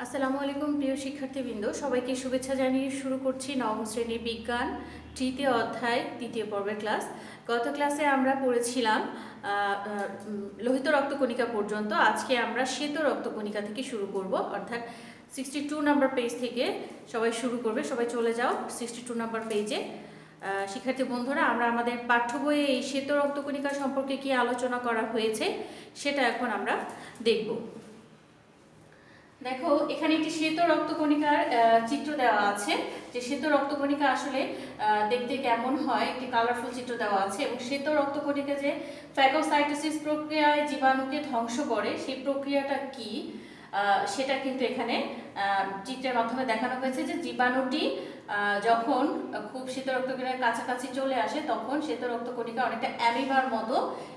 আসসালামু আলাইকুম প্রিয় শিক্ষার্থীবৃন্দ, সবাইকে শুভেচ্ছা জানিয়ে শুরু করছি নবম শ্রেণীর বিজ্ঞান তৃতীয় অধ্যায় তৃতীয় পর্বের ক্লাস। গত ক্লাসে আমরা পড়েছিলাম লোহিত রক্তকণিকা পর্যন্ত। আজকে আমরা শ্বেত রক্তকণিকা থেকে শুরু করব, অর্থাৎ 62 নাম্বার পেজ থেকে সবাই শুরু করবে। সবাই চলে যাও 62 নাম্বার পেজে। শিক্ষার্থী বন্ধুরা, আমরা আমাদের পাঠ্য বইয়ে এই শ্বেত রক্তকণিকা সম্পর্কে কি আলোচনা করা হয়েছে সেটা এখন আমরা দেখব। দেখো, এখানে একটি শ্বেত রক্তকণিকার চিত্র দেওয়া আছে, যে শ্বেত রক্তকণিকা আসলে দেখতে কেমন হয়, একটি কালারফুল চিত্র দেওয়া আছে। এবং শ্বেত রক্তকণিকা যে ফ্যাগোসাইটোসিস প্রক্রিয়ায় জীবাণুকে ধ্বংস করে, সেই প্রক্রিয়াটা কি সেটা কিন্তু এখানে চিত্রের মাধ্যমে দেখানো হয়েছে। যে জীবাণুটি যখন খুব শ্বেত রক্তকণিকার কাছাকাছি চলে আসে, তখন শ্বেত রক্তকণিকা অনেকটা অ্যামিবার মতো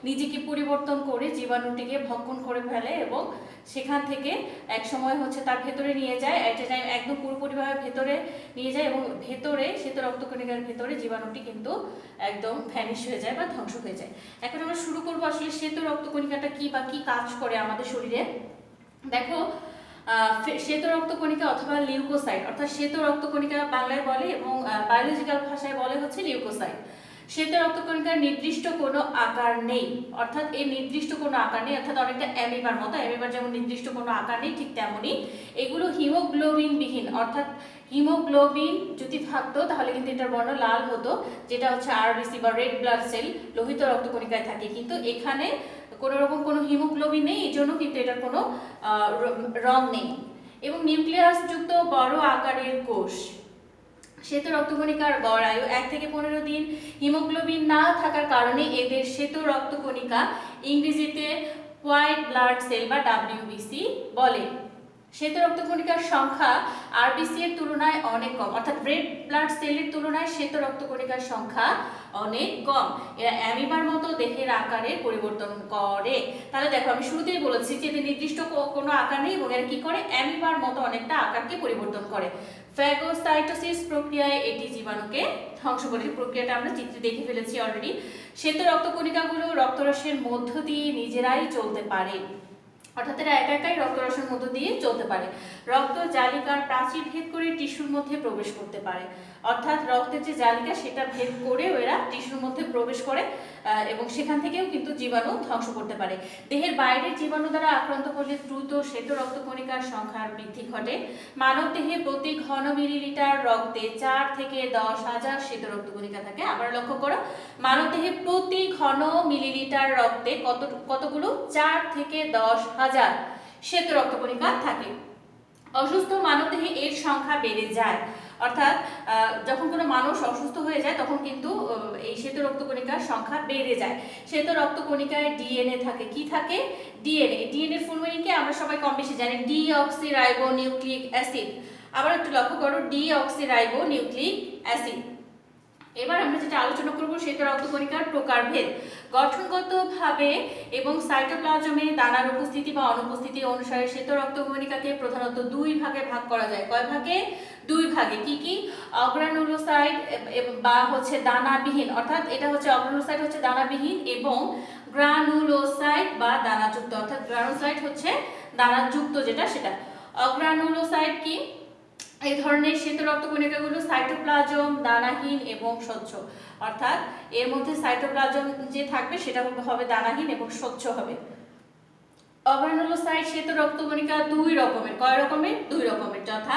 নিজেকে পরিবর্তন করে জীবাণুটিকে ভক্ষণ করে ফেলে এবং সেখান থেকে এক সময় তার ভেতরে নিয়ে যায়, এট এ টাইম একদম পুরোপুরিভাবে ভেতরে নিয়ে যায় এবং ভেতরে শ্বেত রক্তকণিকার ভেতরে জীবাণুটি কিন্তু একদম ভ্যানিশ হয়ে যায় বা ধ্বংস হয়ে যায়। এখন আমরা শুরু করবো আসলে শ্বেত রক্তকণিকাটা কি বা কি কাজ করে আমাদের শরীরে। দেখো, শ্বেত রক্তকণিকা অথবা লিউকোসাইট, অর্থাৎ শ্বেত রক্তকণিকা বাংলায় বলে এবং বায়োলজিক্যাল ভাষায় বলে লিউকোসাইট। শ্বেত রক্তকণিকার নির্দিষ্ট কোনো আকার নেই, অর্থাৎ এর নির্দিষ্ট কোনো আকার নেই, অর্থাৎ অনেকটা অ্যামিবার মতো। অ্যামিবার যেমন নির্দিষ্ট কোনো আকার নেই, ঠিক তেমনই এগুলো হিমোগ্লোবিন বিহীন। অর্থাৎ হিমোগ্লোবিন যদি থাকতো তাহলে কিন্তু এটার বর্ণ লাল হতো, যেটা আরবিসি বা রেড ব্লাড সেল লোহিত রক্তকণিকায় থাকে। কিন্তু এখানে কোনো রকম কোনো হিমোগ্লোবিন নেই, এই জন্য কিন্তু এটার কোনো রং নেই। এবং নিউক্লিয়াস যুক্ত বড় আকারের কোষ। শ্বেত রক্তকণিকার গড় আয়ু 1 থেকে 15 দিন। হিমোগ্লোবিন না থাকার কারণে এদের শ্বেত রক্তকণিকা, ইংরেজিতে হোয়াইট ব্লাড সেল বা ডাব্লিউবিসি বলে। শ্বেত রক্তকণিকার সংখ্যা আরবিসি এর তুলনায় অনেক কম, অর্থাৎ রেড ব্লাড সেলের তুলনায় শ্বেত রক্তকণিকার সংখ্যা অনেক কম। এরা অ্যামিবার মতো দেহের আকারে পরিবর্তন করে। তাহলে দেখো, আমি শুরুতেই বলেছি যে এদের নির্দিষ্ট কোনো আকার নেই এবং এরা কি করে, অ্যামিবার মতো অনেকটা আকারকে পরিবর্তন করে। ফ্যাগোসাইটোসিস প্রক্রিয়ায় এটি জীবাণুকে ধ্বংস করে। প্রক্রিয়াটা আমরা চিত্রে দেখে ফেলেছি অলরেডি। শ্বেত রক্তকণিকাগুলো রক্তরসের মধ্য দিয়ে নিজেরাই চলতে পারে, অর্থাৎ এরা একা একাই রক্তরসের মধ্য দিয়ে চলতে পারে। রক্ত জালিকার প্রাচীর ভেদ করে টিস্যুর মধ্যে প্রবেশ করতে পারে, অর্থাৎ রক্তের যে জালিকা সেটা ভেদ করেও এরা টিস্যুর মধ্যে প্রবেশ করে এবং সেখান থেকেও কিন্তু জীবাণু ধ্বংস করতে পারে। দেহের বাইরের জীবাণু দ্বারা আক্রান্ত হলে দ্রুত শ্বেত রক্তকণিকার সংখ্যার বৃদ্ধি ঘটে। মানব দেহে প্রতি ঘন মিলিলিটার রক্তে 4 থেকে 10,000 শ্বেত রক্তকণিকা থাকে। আবার লক্ষ্য করো, মানব দেহে প্রতি ঘন মিলিলিটার রক্তে কতগুলো 4 থেকে 10,000 শ্বেত রক্তকণিকা থাকে। অসুস্থ মানবদেহে এর সংখ্যা বেড়ে যায়, অর্থাৎ যখন কোনো মানুষ অসুস্থ হয়ে যায় তখন কিন্তু এই শ্বেত রক্তকণিকার সংখ্যা বেড়ে যায়। শ্বেত রক্তকণিকায় ডিএনএ থাকে। কি থাকে? ডিএনএ। ডিএনএ ফুল মিনিং কি আমরা সবাই কম বেশি জানি, ডিঅক্সিরাইবো নিউক্লিক অ্যাসিড। আবার একটু লক্ষ্য করো, ডিঅক্সিরাইবো নিউক্লিক অ্যাসিড। এবার আমরা যেটা আলোচনা করব, শ্বেত রক্তকণিকার প্রকারভেদ। গঠনগতভাবে এবং সাইটোপ্লাজমে দানার উপস্থিতি বা অনুপস্থিতি অনুসারে শ্বেত রক্তকণিকাকে প্রধানত 2 ভাগে ভাগ করা যায়। কয় ভাগে? 2 ভাগে। কি কি? অগ্রানুলোসাইট বা দানাবিহীন, অর্থাৎ এটা অগ্রানুলোসাইট দানাবিহীন, এবং গ্রানুলোসাইট বা দানাযুক্ত, অর্থাৎ গ্রানুলোসাইট দানাযুক্ত যেটা সেটা। অগ্রানুলোসাইট কি? এই ধরনের শ্বেত রক্তকণিকাগুলো সাইটোপ্লাজম দানাহীন এবং স্বচ্ছ, অর্থাৎ এর মধ্যে সাইটোপ্লাজম যে থাকবে সেটা হবে দানাহীন এবং স্বচ্ছ হবে। অগ্রানুলোসাইট শ্বেত রক্তকণিকা 2 রকমের। কয় রকমের? 2 রকমের, যথা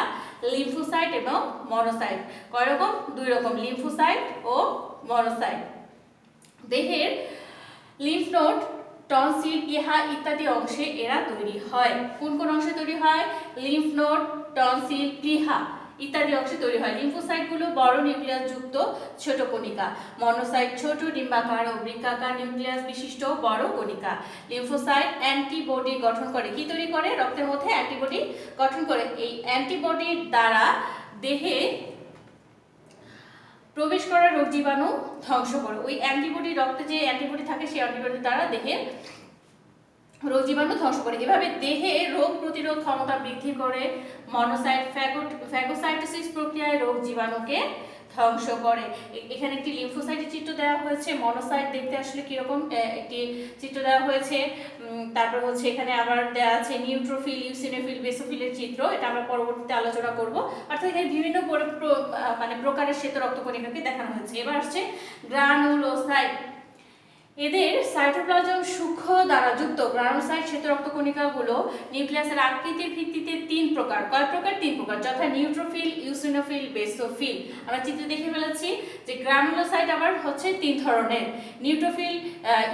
লিম্ফোসাইট এবং মনোসাইট। কয় রকম? 2 রকম, লিম্ফোসাইট ও মনোসাইট। দেহের লিম্ফ নোড, টনসিল, প্লিহা ইত্যাদি অংশে এরা তৈরি হয়। কোন কোন অংশে তৈরি হয়? লিম্ফ নোড, টনসিল, প্লিহা ইত্যাদি অংশে তৈরি হয়। লিম্ফোসাইটগুলো বড় নিউক্লিয়াস যুক্ত ছোট কণিকা। মনোসাইট ছোট ডিম্বাকার ও বৃক্কাকার নিউক্লিয়াস বিশিষ্ট বড় কণিকা। লিম্ফোসাইট অ্যান্টিবডি গঠন করে। কি তৈরি করে? রক্তের মধ্যে অ্যান্টিবডি গঠন করে। এই অ্যান্টিবডির দ্বারা দেহে প্রবেশ করা রোগ জীবাণু ধ্বংস করে। ওই অ্যান্টিবডি, রক্তে যে অ্যান্টিবডি থাকে সেই অ্যান্টিবডির দ্বারা দেহে রোগ জীবাণু ধ্বংস করে। এভাবে দেহে রোগ প্রতিরোধ ক্ষমতা বৃদ্ধি করে। মনোসাইট ফ্যাগোসাইটোসিস প্রক্রিয়ায় রোগ জীবাণুকে ধ্বংস করে। এখানে একটি লিম্ফোসাইটের চিত্র দেওয়া হয়েছে, মনোসাইট দেখতে আসলে কিরকম একটি চিত্র দেওয়া হয়েছে। তারপর হচ্ছে এখানে আবার দেওয়া আছে নিউট্রোফিল, ইউসিনোফিল, বেসোফিলের চিত্র, এটা আমরা পরবর্তীতে আলোচনা করব। অর্থাৎ এখানে বিভিন্ন মানে প্রকারের শ্বেত রক্তকণিকাকে দেখানো হয়েছে। এবার আসছে গ্রানুলোসাইট। এদের সাইটোপ্লাজম সূক্ষ্ম দ্বারা যুক্ত গ্রানুলোসাইট শ্বেত রক্তকণিকাগুলো নিউক্লিয়াসের আকৃতির ভিত্তিতে তিন প্রকার। কয় প্রকার? তিন প্রকার, যথা নিউট্রোফিল, ইউসিনোফিল, বেসোফিল। আমরা চিত্র দেখে ফেলেছি যে গ্রানুলোসাইট আবার হচ্ছে তিন ধরনের, neutrophil,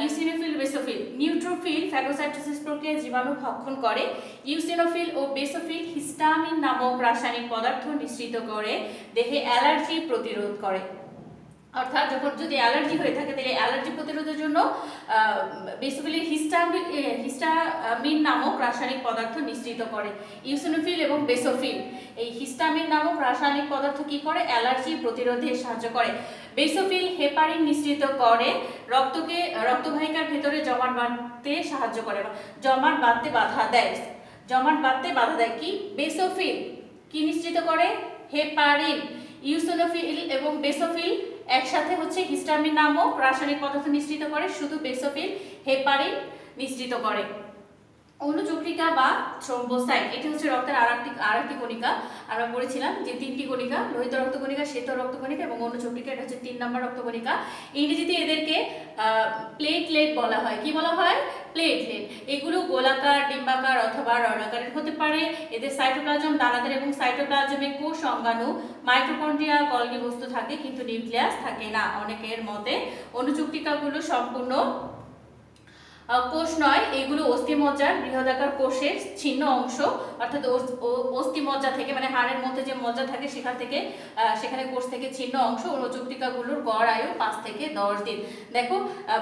eosinophil, basophil. Neutrophil phagocytosis প্রক্রিয়ায় জীবাণু ভক্ষণ করে। ইউসিনোফিল ও বেসোফিল হিস্টামিন নামক রাসায়নিক পদার্থ নিঃসৃত করে দেহে অ্যালার্জি প্রতিরোধ করে। অর্থাৎ যখন যদি অ্যালার্জি হয়ে থাকে তাহলে অ্যালার্জি প্রতিরোধের জন্য বেসোফিলের হিস্টামিন নামক রাসায়নিক পদার্থ নিঃসৃত করে। ইউসিনোফিল এবং বেসোফিল এই হিস্টামিন নামক রাসায়নিক পদার্থ কি করে? অ্যালার্জি প্রতিরোধে সাহায্য করে। বেসোফিল হেপারিন নিঃসৃত করে রক্তকে রক্তবাহিকার ভেতরে জমাট বাঁধতে সাহায্য করে, জমাট বাঁধতে বাধা দেয়। জমাট বাঁধতে বাধা দেয় কি? বেসোফিল কি নিঃসৃত করে? হেপারিন। ইউসিনোফিল এবং বেসোফিল একসাথে হচ্ছে হিস্টামিন নামক রাসায়নিক পদার্থ নিঃসৃত করে, শুধু বেসোফিল হেপারিন নিঃসৃত করে। অনুচক্রিকা বা থ্রোম্বোসাইট, এটা হচ্ছে রক্তের আরেকটি কণিকা। আমরা পড়েছিলাম যে তিনটি কণিকা, লোহিত রক্তকণিকা, শ্বেত রক্তকণিকা এবং অনুচক্রিকা, এটা হচ্ছে 3 নম্বর রক্তকণিকা। ইংরেজিতে এদেরকে প্লেটলেট বলা হয়। কি বলা হয়? প্লেটলেট। এগুলো গোলাকার, ডিম্বাকার অথবা রলাকারের হতে পারে। এদের সাইটোপ্লাজম দানাদার এবং সাইটোপ্লাজমে কোষ অঙ্গাণু, মাইটোকন্ড্রিয়া, গলগি বস্তু থাকে কিন্তু নিউক্লিয়াস থাকে না। অনেকের মতে অনুচক্রিকাগুলো সম্পূর্ণ কোষ নয়, এগুলো অস্থিমজ্জার বৃহদাকার কোষের ছিন্ন অংশ, অর্থাৎ অস্থিমজ্জা থেকে, মানে হাড়ের মধ্যে যে মজ্জা থাকে সেখানে কোষ থেকে ছিন্ন অংশ। অনুচক্রিকাগুলোর গড় আয়ু 5 থেকে 10 দিন। দেখো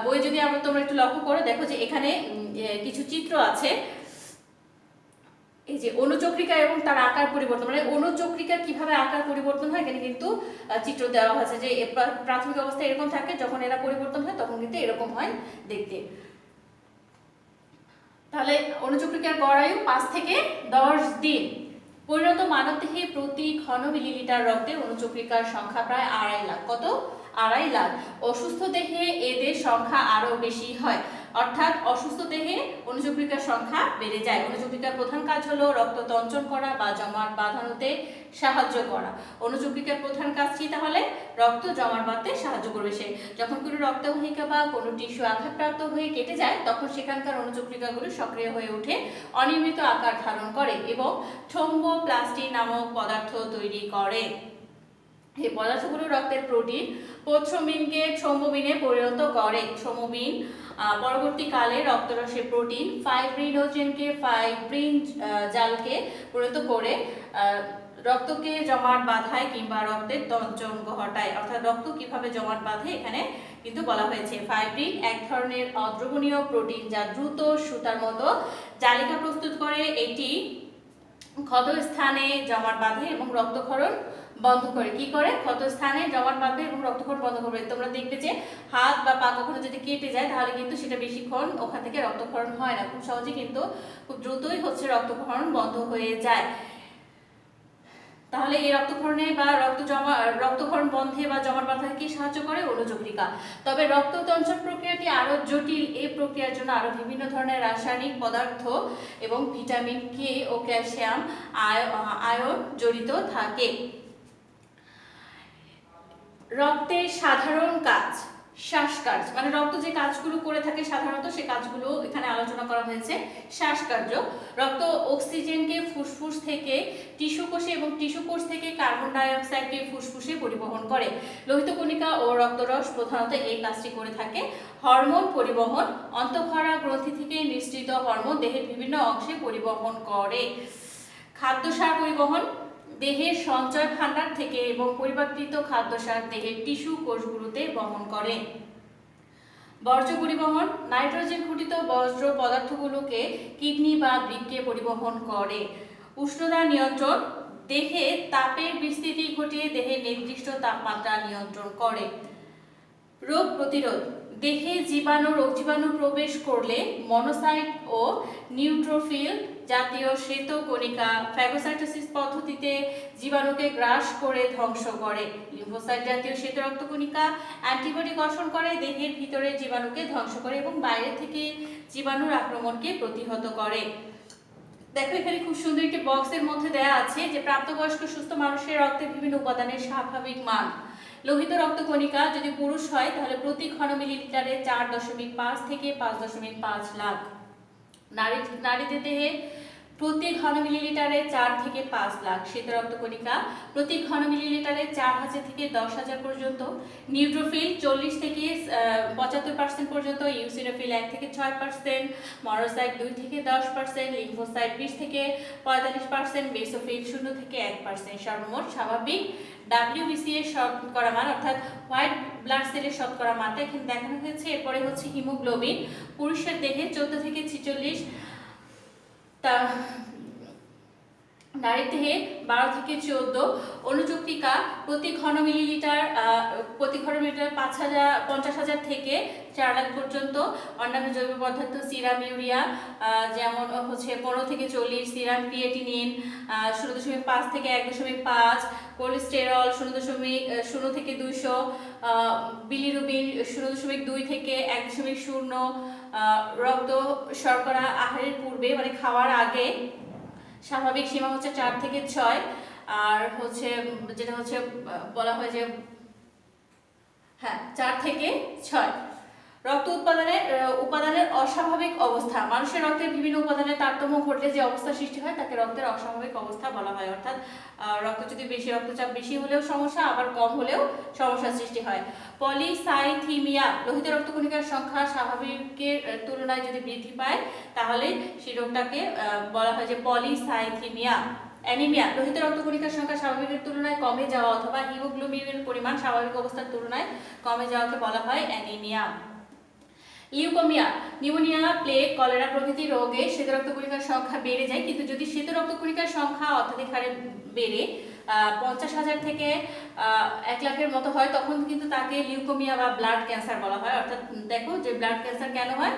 বই যদি তোমরা একটু লক্ষ্য করো, দেখো যে এখানে কিছু চিত্র আছে। এই যে অনুচক্রিকা এবং তার আকার পরিবর্তন, মানে অনুচক্রিকার কিভাবে আকার পরিবর্তন হয় এখানে কিন্তু চিত্র দেওয়া হয়েছে যে প্রাথমিক অবস্থায় এরকম থাকে, যখন এরা পরিবর্তন হয় তখন কিন্তু এরকম হয় দেখতে। তাহলে অনুচক্রিকার গড় আয়ু 5 থেকে 10 দিন। পরিণত মানবদেহে প্রতি ঘন মিলিলিটার রক্তে অনুচক্রিকার সংখ্যা প্রায় 2.5 লাখ। কত? 2.5 লাখ। অসুস্থ দেহে এদের সংখ্যা আরো বেশি হয়, অর্থাৎ অসুস্থ দেহে অনুচক্রিকার সংখ্যা বেড়ে যায়। অনুচক্রিকার প্রধান কাজ হলো রক্ত তঞ্চন করা বা জমাট বাঁধানোতে সাহায্য করা। অনুচক্রিকার প্রধান কাজ কি তাহলে? রক্ত জমাট বাঁধতে সাহায্য করবে সে। যখন কোনো রক্তবাহিকা বা কোনো টিস্যু আঘাতপ্রাপ্ত হয়ে কেটে যায় তখন সেখানকার অনুচক্রিকাগুলো সক্রিয় হয়ে ওঠে, অনিয়মিত আকার ধারণ করে এবং থ্রোম্বোপ্লাস্টিন নামক পদার্থ তৈরি করে। এই পদার্থগুলো রক্তের প্রোটিন প্রথ্রোম্বিনকে থ্রোম্বোবিনে পরিণত করে। থ্রোম্বোবিন পরবর্তীকালে রক্তরসে প্রোটিন ফাইব্রিনোজেনকে ফাইব্রিন জালকে পরিণত করে রক্তকে জমাট বাঁধায় কিংবা রক্তের তঞ্চন ঘটায়। অর্থাৎ রক্ত কিভাবে জমাট বাঁধে এখানে কিন্তু বলা হয়েছে। ফাইব্রিন এক ধরনের অদ্রবণীয় প্রোটিন যা দ্রুত সুতার মতো জালিকা প্রস্তুত করে। এটি ক্ষতস্থানে জমাট বাঁধে এবং রক্তক্ষরণ বন্ধ করে। কি করে? ক্ষতস্থানে জমাট বাঁধবে এবং রক্তক্ষরণ বন্ধ করবে। তোমরা দেখবে যে হাত বা পা কখনো যদি কেটে যায় তাহলে কিন্তু সেটা বেশিক্ষণ ওখান থেকে রক্তক্ষরণ হয় না, খুব সহজে কিন্তু খুব দ্রুতই হচ্ছে রক্তক্ষরণ বন্ধ হয়ে যায়। তাহলে এই রক্তক্ষরণে বা রক্তক্ষরণ বন্ধে বা জমাট বাঁধায় কি সাহায্য করে? অনুচক্রিকা। তবে রক্ততঞ্চন প্রক্রিয়াটি আরো জটিল। এই প্রক্রিয়ার জন্য আরো বিভিন্ন ধরনের রাসায়নিক পদার্থ এবং ভিটামিন কে ও ক্যালসিয়াম আয়ন জড়িত থাকে। রক্তের সাধারণ কাজ, শ্বাসকার্য, মানে রক্ত যে কাজগুলো করে থাকে সাধারণত সে কাজগুলো এখানে আলোচনা করা হয়েছে। শ্বাসকার্য, রক্ত অক্সিজেনকে ফুসফুস থেকে টিস্যু কোষে এবং টিস্যু কোষ থেকে কার্বন ডাই অক্সাইডকে ফুসফুসে পরিবহন করে। লোহিত কণিকা ও রক্তরস প্রধানত এই কাজটি করে থাকে। হরমোন পরিবহন, অন্তঃক্ষরা গ্রন্থি থেকে নিঃসৃত হরমোন দেহের বিভিন্ন অংশে পরিবহন করে। খাদ্যসার পরিবহন, দেহের সঞ্চয় ভাণ্ডার থেকে এবং পরিপাকৃত খাদ্যসার দেহের টিস্যু কোষগুলোতে বহন করে। বর্জ্য পরিবহন, নাইট্রোজেন ঘটিত বর্জ্য পদার্থগুলোকে কিডনি বা বৃক্কে পরিবহন করে। উষ্ণতা নিয়ন্ত্রণ, দেহে তাপের বিস্তৃতি ঘটিয়ে দেহের নির্দিষ্ট তাপমাত্রা নিয়ন্ত্রণ করে। রোগ প্রতিরোধ, দেহে জীবাণু রোগ জীবাণু প্রবেশ করলে মনোসাইট ও নিউট্রোফিল জাতীয় শ্বেত কণিকা ফ্যাগোসাইটোসিস পদ্ধতিতে জীবাণুকে গ্রাস করে ধ্বংস করে। লিম্ফোসাইট জাতীয় শ্বেত রক্তকণিকা অ্যান্টিবডি গঠন করে দেহের ভিতরে জীবাণুকে ধ্বংস করে এবং বাইরে থেকে জীবাণুর আক্রমণকে প্রতিহত করে। দেখো এখানে খুব সুন্দর একটি বক্সের মধ্যে দেয়া আছে যে প্রাপ্তবয়স্ক সুস্থ মানুষের রক্তে বিভিন্ন উপাদানের স্বাভাবিক মান। লোহিত রক্তকণিকা যদি পুরুষ হয় তাহলে প্রতি ঘন মিলিলিটারে 4.5 থেকে 5.5 লাখ। নারীদের দেহে প্রতি ঘন মিলিলিটারে 4 থেকে 5 লাখ। শ্বেত রক্তকণিকা প্রতি ঘন মিলিলিটারে 4,000 থেকে 10,000 পর্যন্ত। নিউট্রোফিল 40 থেকে 75% পর্যন্ত। ইউসিনোফিল 1 থেকে 6%। মনোসাইট 2 থেকে 10%। লিম্ফোসাইট 20 থেকে 45%। বেসোফিল 0 থেকে 1%। সর্বমোট স্বাভাবিক WBC এর শতকরা মান অর্থাৎ হোয়াইট ব্লাড সেলের শতকরা মানটা এখানে দেখানো হয়েছে। এরপরে হচ্ছে হিমোগ্লোবিন পুরুষের দেহে 14 থেকে 46, নারীর দেহে 12 থেকে 14। অনুচক্রিকা প্রতি ঘন মিলিলিটার 50,000 থেকে 4 লাখ পর্যন্ত। অন্যান্য জৈব পদার্থ সিরাম ইউরিয়া যেমন হচ্ছে 15 থেকে 40, সিরাম ক্রিয়েটিনিন 0.5 থেকে 1.5, কোলেস্টেরল 0.0 থেকে 200, বিলিরুবিন 0.2 থেকে 1.0। রক্ত শর্করা আহারের পূর্বে মানে খাওয়ার আগে স্বাভাবিক সীমা হচ্ছে 4 থেকে 6। আর হচ্ছে যেটা হচ্ছে বলা হয় যে 4 থেকে 6। রক্ত উপাদানের অস্বাভাবিক অবস্থা। মানুষের রক্তের বিভিন্ন উপাদানের তারতম্য ঘটলে যে অবস্থা সৃষ্টি হয় তাকে রক্তের অস্বাভাবিক অবস্থা বলা হয়। অর্থাৎ রক্তচাপ বেশি হলেও সমস্যা, আবার কম হলেও সমস্যার সৃষ্টি হয়। পলিসাইথিমিয়া লোহিত রক্তকণিকার সংখ্যা স্বাভাবিকের তুলনায় যদি বৃদ্ধি পায় তাহলে সেই রোগটাকে বলা হয় যে পলিসাইথিমিয়া। অ্যানিমিয়া লোহিত রক্তকণিকার সংখ্যা স্বাভাবিকের তুলনায় কমে যাওয়া অথবা হিমোগ্লোবিনের পরিমাণ স্বাভাবিক অবস্থার তুলনায় কমে যাওয়াকে বলা হয় anaemia. Leukaemia pneumonia, plague, cholera প্রভৃতি রোগে শ্বেত রক্তকণিকার সংখ্যা বেড়ে যায়, কিন্তু যদি শ্বেত রক্তকণিকার সংখ্যা অত্যাধিক হারে বেড়ে 50,000 থেকে 1 লাখের মতো হয় তখন কিন্তু তাকে লিউকোমিয়া বা ব্লাড ক্যান্সার বলা হয়। অর্থাৎ দেখো যে ব্লাড ক্যান্সার কেন হয়,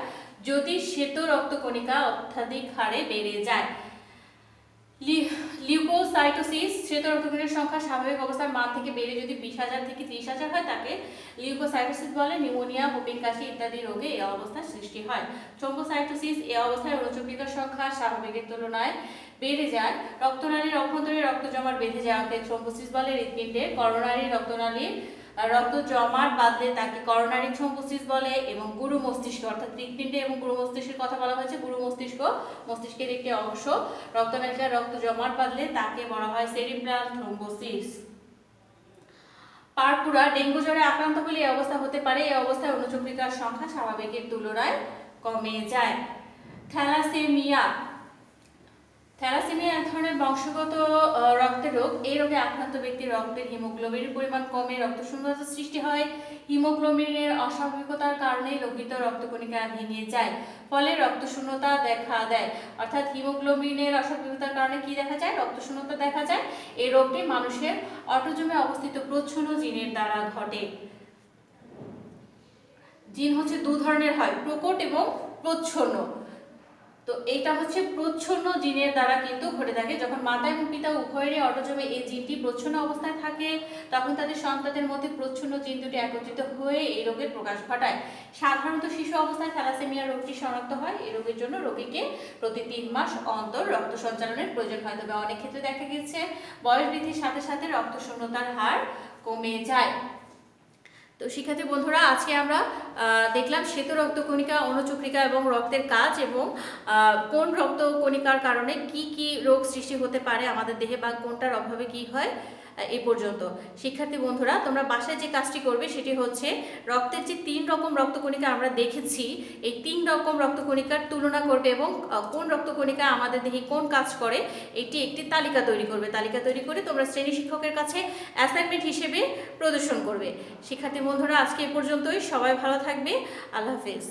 যদি শ্বেত রক্তকণিকা অত্যাধিক হারে বেড়ে যায়। লিউকোসাইটোসিস শ্বেত রক্তকণিকার সংখ্যা স্বাভাবিক অবস্থার মান থেকে বেড়ে যদি 20,000 থেকে 30,000 হয় তাকে লিউকোসাইটোসিস বলে। নিউমোনিয়া, হুপিং কাশি ইত্যাদি রোগে এই অবস্থার সৃষ্টি হয়। থ্রম্বোসাইটোসিস এই অবস্থায় অনুচক্রিকার সংখ্যা স্বাভাবিকের তুলনায় বেড়ে যায়। রক্তনালীর অভ্যন্তরে রক্ত জমাট বেঁধে যাওয়াকে থ্রম্বোসিস বলে। হৃৎপিণ্ডে করোনারি রক্তনালীর রক্ত জমাট বাঁধলে তাকে করোনারি থ্রম্বোসিস বলে। এবং গুরু মস্তিষ্ক অর্থাৎ হৃৎপিণ্ডে এবং গুরু মস্তিষ্কের কথা বলা হয়েছে। গুরু মস্তিষ্কের একটি অংশ রক্তনালিকায় রক্ত জমাট বাঁধলে তাকে বলা হয় সেরিব্রাল থ্রম্বোসিস। পারপুরা ডেঙ্গু জ্বরে আক্রান্ত হলে এই অবস্থা হতে পারে। এই অবস্থায় অনুচক্রিকার সংখ্যা স্বাভাবিকের তুলনায় কমে যায়। থ্যালাসেমিয়া এক ধরনের বংশগত রক্তের রোগ। এই রোগে আক্রান্ত ব্যক্তির রক্তের হিমোগ্লোবিনের পরিমাণ কমে রক্তশূন্যতা সৃষ্টি হয়। হিমোগ্লোবিনের অস্বাভাবিকতার কারণে লোহিত রক্তকণিকা ভেঙে যায়, ফলে রক্তশূন্যতা দেখা দেয়। অর্থাৎ হিমোগ্লোবিনের অস্বাভাবিকতার কারণে কি দেখা যায়, রক্তশূন্যতা দেখা যায়। এই রোগটি মানুষের অটোজোমে অবস্থিত প্রচ্ছন্ন জিনের দ্বারা ঘটে। জিন হচ্ছে 2 ধরনের হয়, প্রকট এবং প্রচ্ছন্ন। তো এইটা হচ্ছে প্রচ্ছন্ন জিনের দ্বারা কিন্তু ঘটে থাকে। যখন মাতা এবং পিতা উভয়েরই অটোজোমে এই জিনটি প্রচ্ছন্ন অবস্থায় থাকে তখন তাদের সন্তানদের মধ্যে প্রচ্ছন্ন জিন দুটি একত্রিত হয়ে এই রোগের প্রকাশ ঘটায়। সাধারণত শিশু অবস্থায় থ্যালাসেমিয়া রোগটি শনাক্ত হয়। এই রোগের জন্য রোগীকে প্রতি 3 মাস অন্তর রক্ত সঞ্চালনের প্রয়োজন হয়। তবে অনেক ক্ষেত্রে দেখা গেছে বয়স বৃদ্ধির সাথে সাথে রক্তশূন্যতার হার কমে যায়। তো শিক্ষার্থী বন্ধুরা, আজকে আমরা দেখলাম শ্বেত রক্তকণিকা, অনুচক্রিকা এবং রক্তের কাজ এবং কোন রক্তকণিকার কারণে কি কি রোগ সৃষ্টি হতে পারে আমাদের দেহে বা কোনটার অভাবে কি হয় এই পর্যন্ত। শিক্ষার্থী বন্ধুরা, তোমরা বাসায় যে কাজটি করবে সেটি হচ্ছে রক্তের যে 3 রকম রক্তকণিকা আমরা দেখেছি এই 3 রকম রক্তকণিকার তুলনা করবে এবং কোন রক্তকণিকা আমাদের দেহে কোন কাজ করে এটি একটি তালিকা তৈরি করবে। তালিকা তৈরি করে তোমরা শ্রেণী শিক্ষকের কাছে অ্যাসাইনমেন্ট হিসেবে প্রদর্শন করবে। শিক্ষার্থী বন্ধুরা, আজকে এই পর্যন্তই। সবাই ভালো থাকবে। আল্লাহ হাফেজ।